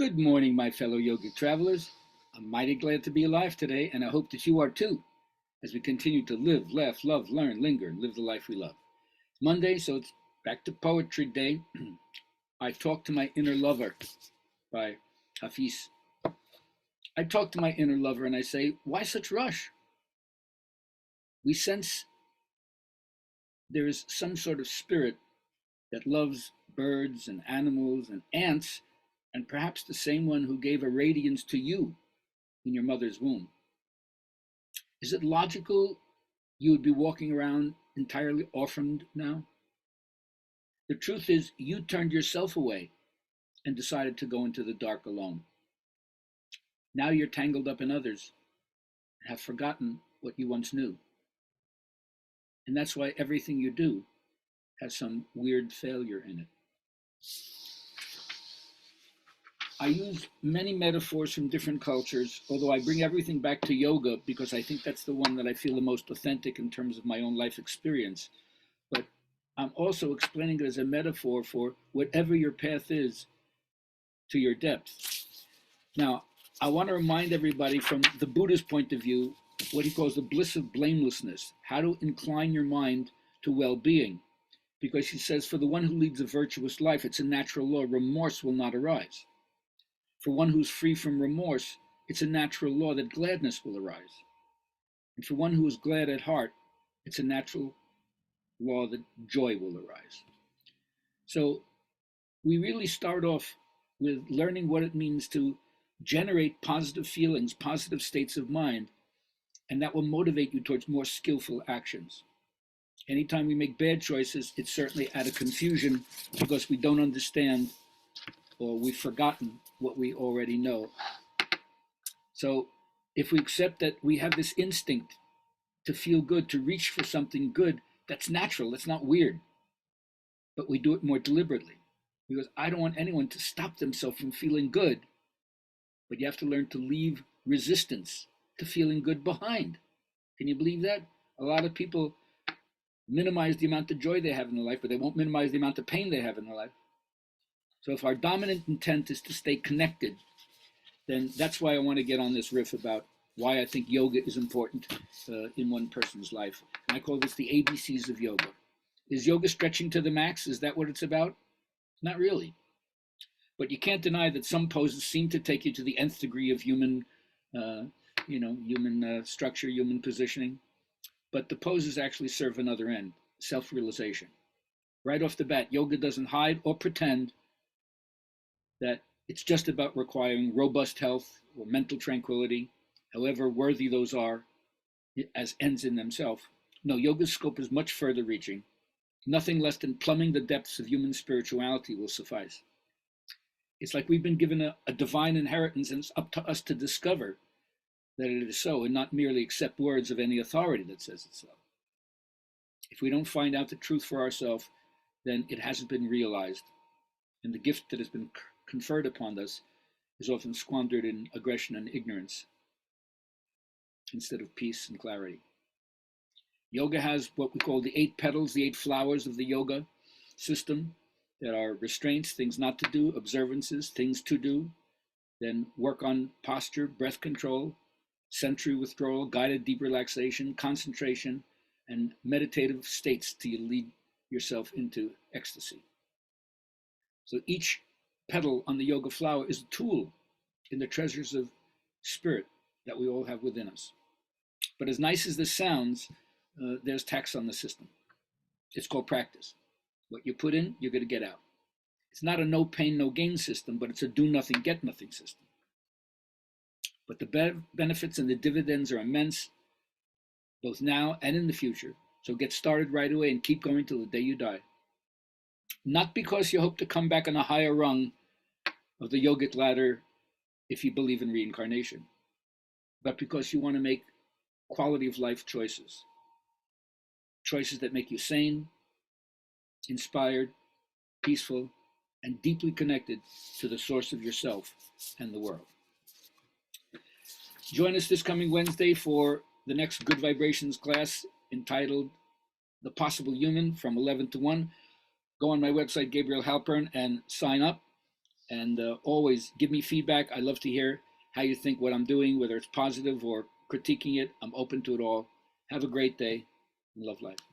Good morning, my fellow yogic travelers. I'm mighty glad to be alive today, and I hope that you are too, as we continue to live, laugh, love, learn, linger, and live the life we love. It's Monday, so it's back to Poetry Day. I Talk to My Inner Lover by Hafiz. I talk to my inner lover and I say, why such rush? We sense there is some sort of spirit that loves birds and animals and ants, and perhaps the same one who gave a radiance to you in your mother's womb. Is it logical you would be walking around entirely orphaned now? The truth is, you turned yourself away and decided to go into the dark alone. Now you're tangled up in others and have forgotten what you once knew. And that's why everything you do has some weird failure in it. I use many metaphors from different cultures, although I bring everything back to yoga because I think that's the one that I feel the most authentic in terms of my own life experience. But I'm also explaining it as a metaphor for whatever your path is to your depth. Now, I want to remind everybody from the Buddha's point of view what he calls the bliss of blamelessness, how to incline your mind to well-being. Because he says, for the one who leads a virtuous life, it's a natural law, remorse will not arise. For one who's free from remorse, it's a natural law that gladness will arise. And for one who is glad at heart, it's a natural law that joy will arise. So we really start off with learning what it means to generate positive feelings, positive states of mind, and that will motivate you towards more skillful actions. Anytime we make bad choices, it's certainly out of confusion because we don't understand or we've forgotten what we already know. So if we accept that we have this instinct to feel good, to reach for something good, that's natural, that's not weird. But we do it more deliberately because I don't want anyone to stop themselves from feeling good. But you have to learn to leave resistance to feeling good behind. Can you believe that? A lot of people minimize the amount of joy they have in their life, but they won't minimize the amount of pain they have in their life. So if our dominant intent is to stay connected, then that's why I want to get on this riff about why I think yoga is important in one person's life. And I call this the ABCs of yoga. Is yoga stretching to the max? Is that what it's about? Not really. But you can't deny that some poses seem to take you to the nth degree of human, structure, human positioning. But the poses actually serve another end, self-realization. Right off the bat, yoga doesn't hide or pretend that it's just about requiring robust health or mental tranquility, however worthy those are as ends in themselves. No, yoga's scope is much further reaching. Nothing less than plumbing the depths of human spirituality will suffice. It's like we've been given a divine inheritance, and it's up to us to discover that it is so and not merely accept words of any authority that says it's so. If we don't find out the truth for ourselves, then it hasn't been realized. And the gift that has been conferred upon us is often squandered in aggression and ignorance instead of peace and clarity. Yoga has what we call the 8 petals, the 8 flowers of the yoga system that are restraints, things not to do, observances, things to do, then work on posture, breath control, sensory withdrawal, guided deep relaxation, concentration, and meditative states till you lead yourself into ecstasy. So each petal on the yoga flower is a tool in the treasures of spirit that we all have within us. But as nice as this sounds, there's tax on the system. It's called practice. What you put in, you're going to get out. It's not a no pain, no gain system, but it's a do nothing, get nothing system. But the benefits and the dividends are immense, both now and in the future. So get started right away and keep going till the day you die. Not because you hope to come back on a higher rung of the yogic ladder if you believe in reincarnation, but because you want to make quality of life choices. Choices that make you sane, inspired, peaceful, and deeply connected to the source of yourself and the world. Join us this coming Wednesday for the next Good Vibrations class entitled The Possible Human from 11 to 1. Go on my website, Gabriel Halpern, and sign up. And always give me feedback. I love to hear how you think what I'm doing, whether it's positive or critiquing it. I'm open to it all. Have a great day and love life.